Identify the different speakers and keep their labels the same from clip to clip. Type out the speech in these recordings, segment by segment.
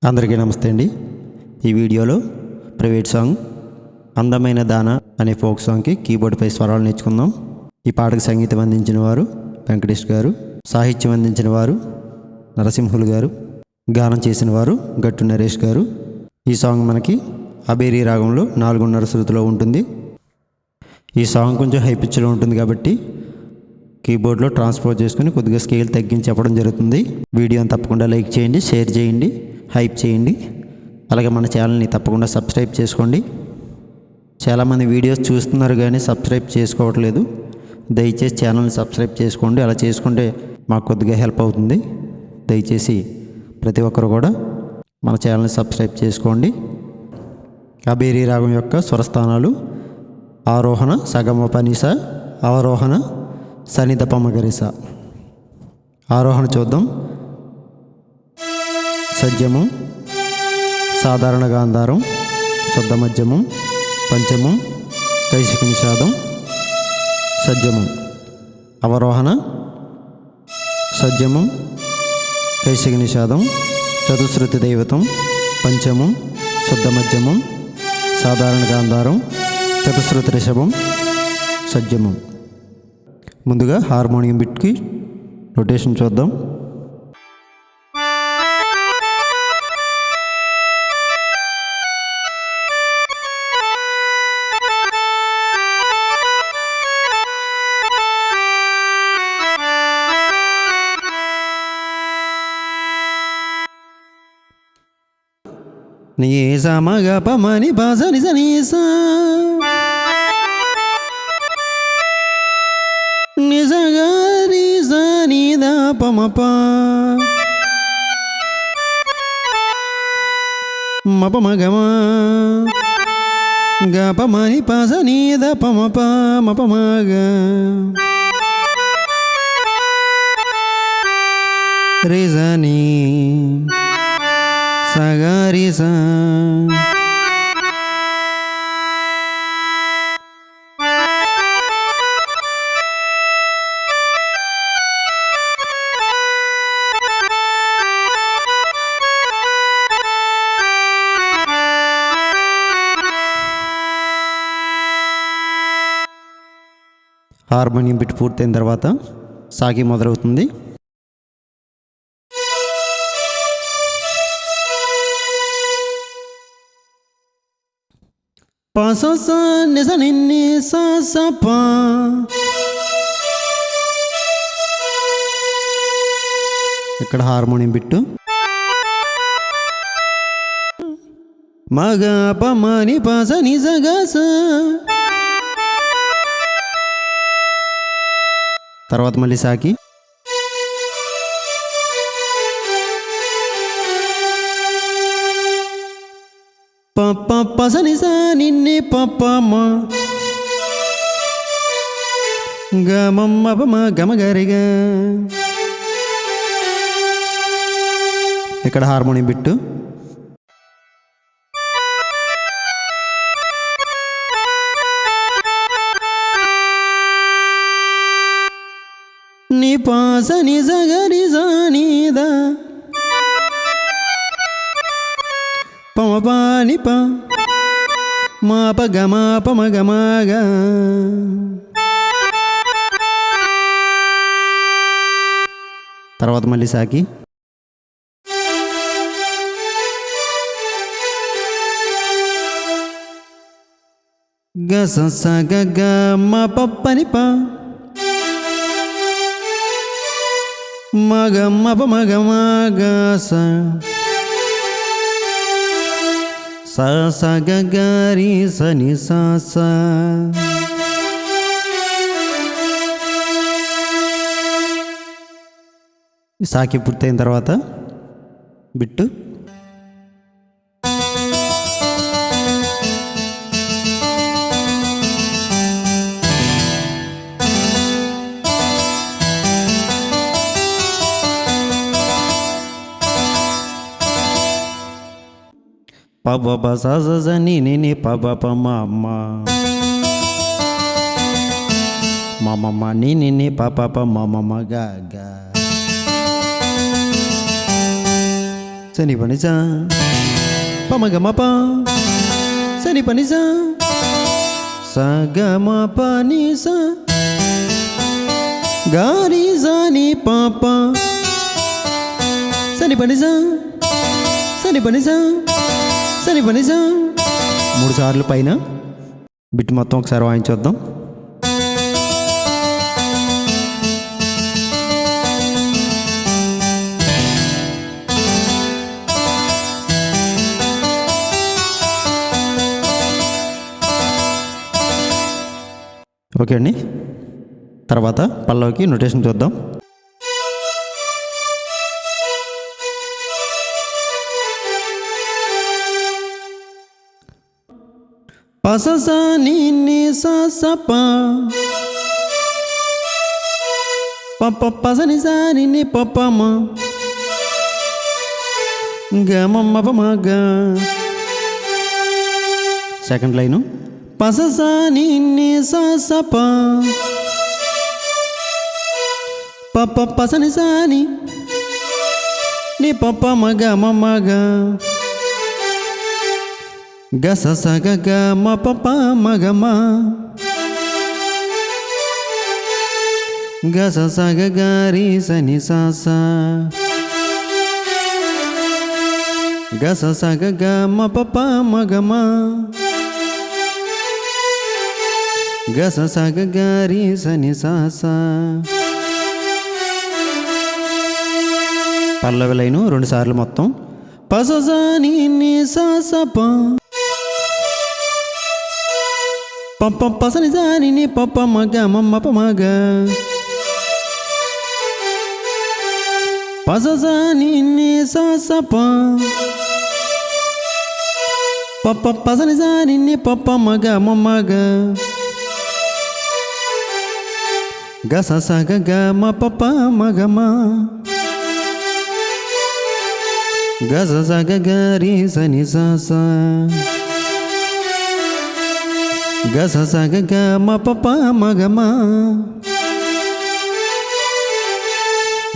Speaker 1: అందరికీ నమస్తే అండి. ఈ వీడియోలో ప్రైవేట్ సాంగ్ అందమైన దాన అనే ఫోక్ సాంగ్కి కీబోర్డ్పై స్వరాలు నేర్చుకుందాం. ఈ పాటకు సంగీతం అందించిన వారు వెంకటేష్ గారు, సాహిత్యం అందించిన వారు నరసింహులు గారు, గానం చేసిన వారు గట్టు నరేష్ గారు. ఈ సాంగ్ మనకి అబేరీ రాగంలో 4:30 శృతిలో ఉంటుంది. ఈ సాంగ్ కొంచెం హై పిచ్లో ఉంటుంది కాబట్టి కీబోర్డ్లో ట్రాన్స్పోజ్ చేసుకుని కొద్దిగా స్కేల్ తగ్గించి చెప్పడం జరుగుతుంది. వీడియోని తప్పకుండా లైక్ చేయండి, షేర్ చేయండి, హైప్ చేయండి. అలాగే మన ఛానల్ని తప్పకుండా సబ్స్క్రైబ్ చేసుకోండి. చాలామంది వీడియోస్ చూస్తున్నారు కానీ సబ్స్క్రైబ్ చేసుకోవట్లేదు. దయచేసి ఛానల్ని సబ్స్క్రైబ్ చేసుకోండి. అలా చేసుకుంటే మాకు కొద్దిగా హెల్ప్ అవుతుంది. దయచేసి ప్రతి ఒక్కరు కూడా మన ఛానల్ని సబ్స్క్రైబ్ చేసుకోండి. అబేరీ రాగం యొక్క స్వరస్థానాలు ఆరోహణ సగమపనిస, అవరోహణ సనిదపమగరిస. ఆరోహణ చూద్దాం. సజ్జము, సాధారణ గాంధారం, శుద్ధ మధ్యమం, పంచమం, కైశిక నిషాదం, సజ్జమం. అవరోహణ సజ్జమం, కైశిక నిషాదం, చతుశ్రుతి దైవతం, పంచమం, శుద్ధ మధ్యమం, సాధారణ గాంధారం, చతుశ్రుతి రిషభం, సజ్జమం. ముందుగా హార్మోనియం బిట్కి రొటేషన్ చూద్దాం. నీ సమగ పమని పస నిజ నీస నిజగ రీస నీద పమప మపమగమ గపమని పస నీద పమప మపమగ రిజని సగరిస. హార్మోనియం బిట్ పూర్తయిన తర్వాత సాకి మొదలవుతుంది. పస స నిస నిన్ని స స ప ఇక్కడ హార్మోనియం బిట్టు. మగ పమని పస నిజ గ స. తర్వాత మళ్ళీ సాకి. పప్ప పస నిస నిన్ని పప్ప మ గమమ్మ పమ గమ గరిగ. ఇక్కడ హార్మోనియం బిట్టు. ని పాస నిజ గరి నీద పమపాని ప మాప గమా పమ గమాగ. తర్వాత మళ్ళీ సాకి. గ స స గ గ మ పప్పని ప మగ మప మగ మగ స స స గ గ రి స ని స స. సాకి పూర్తయిన తర్వాత బిట్టు. పబ బ స స స ని ని ని పబ ప మ మ మ మ మ ని ని ని ప ప ప మ మ మ గ గ. సని పని సా పమగమప సని పని సా సగమ పని సా గారి సాని పాప సని పని సా సని పని సా సని పని సా 3 సార్లు పైన బిట్ మొత్తం ఒకసారి వాయించొద్దాం. ఓకే అండి. తర్వాత పల్లవికి నొటేషన్ చూద్దాం. పసస ని స ప ప పసని స ని ప ప మ గ మ మ ప మ గ. సెకండ్ లైను పసస ని స ప ప ప పసని స ని ప ప మ గ మ మ గ. గ స స గ గ మ ప ప మ గ మ. గ స స గ గ రి స ని స స. గ స స గ గ మ ప ప మ గ మ. గ స స గ గ రి స ని స స. పల్లవి లైను 2 సార్లు మొత్తం. ప స స ని స స ప ప ప ప స ని స ని ప ప మ గ మ మ ప మ గ. ప స స ని స స ప ప ప ప స ని స ని ప ప మ గ మ మ గ. గ స స గ గ మ ప ప మ గ మ. గ స స గ గ రి స ని స స. గ స స గ గ మ ప ప మ గ మ.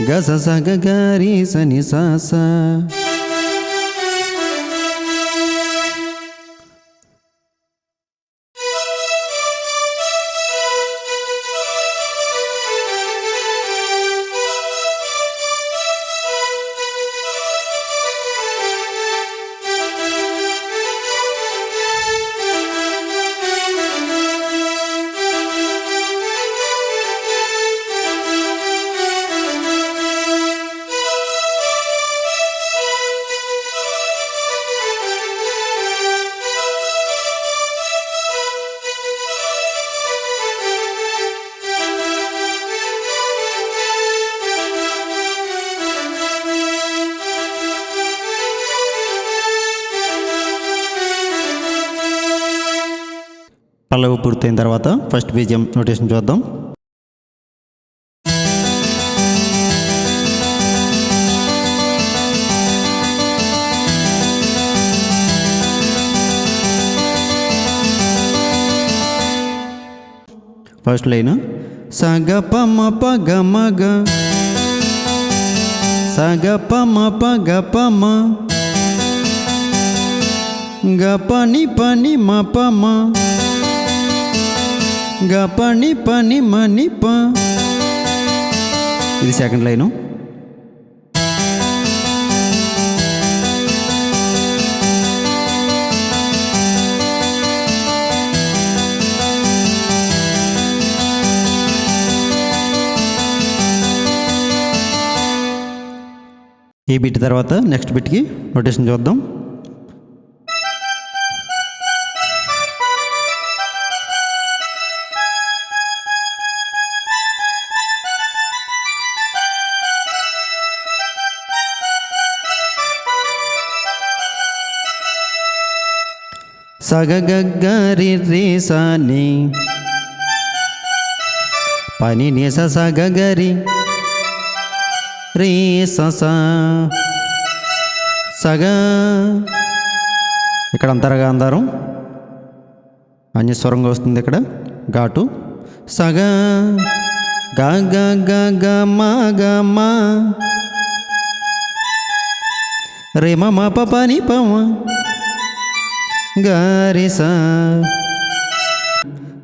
Speaker 1: గ స స గ గ రి స ని స స. పల్లవి పూర్తయిన తర్వాత ఫస్ట్ బీజిఎం నోటేషన్ చూద్దాం. ఫస్ట్ లైన్ స గ ప మ ప గ మ గ. స గ ప మ ప గ ప మ. గ ప ని ప ని మ ప మ. గ ప ని ప ని మ ని ప. ఇది సెకండ్ లైను. ఈ బిట్ తర్వాత నెక్స్ట్ బిట్కి నోటేషన్ చూద్దాం. సగ గ రి రి స ని పని ని స స గ గ రి రి స స. సగ ఇక్కడ అంతరగా అందారం అన్యస్వరంగా వస్తుంది. ఇక్కడ ఘాటు సగ గ గ గ గ మ గ మ. రే మమ పని పమ గారి సా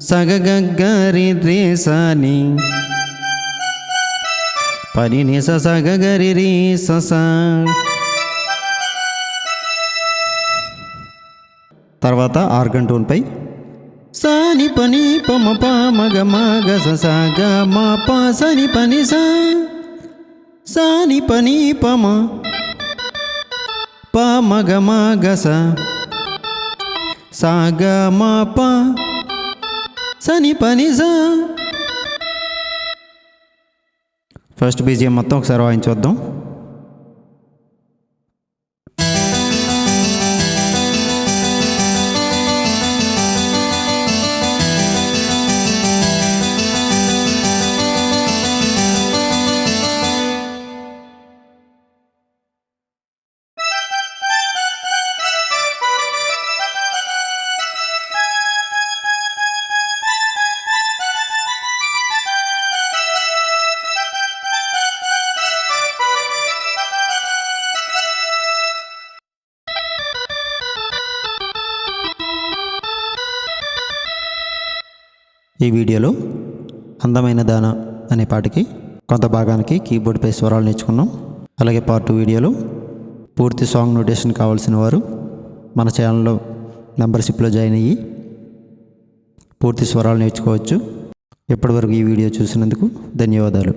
Speaker 1: సగ గరి రే సాని పని ని సగ గరి రీ ససా. తర్వాత ఆర్గన్ టోన్పై సాని పని పమ ప మగ మగ స గ మ ప సని పని సా సాని పని పమ ప మగ మగ స గ మ ప సని పని సా. ఫస్ట్ బీజిఎం మొత్తం ఒకసారి వాయించొద్దాం. ఈ వీడియోలో అందమైన దాన అనే పాటకి కొంత భాగానికి కీబోర్డ్పై స్వరాలు నేర్చుకున్నాం. అలాగే పార్ట్ 2 వీడియోలో పూర్తి సాంగ్ నోటేషన్ కావాల్సిన వారు మన ఛానల్లో మెంబర్షిప్లో జాయిన్ అయ్యి పూర్తి స్వరాలు నేర్చుకోవచ్చు. ఇప్పటివరకు ఈ వీడియో చూసినందుకు ధన్యవాదాలు.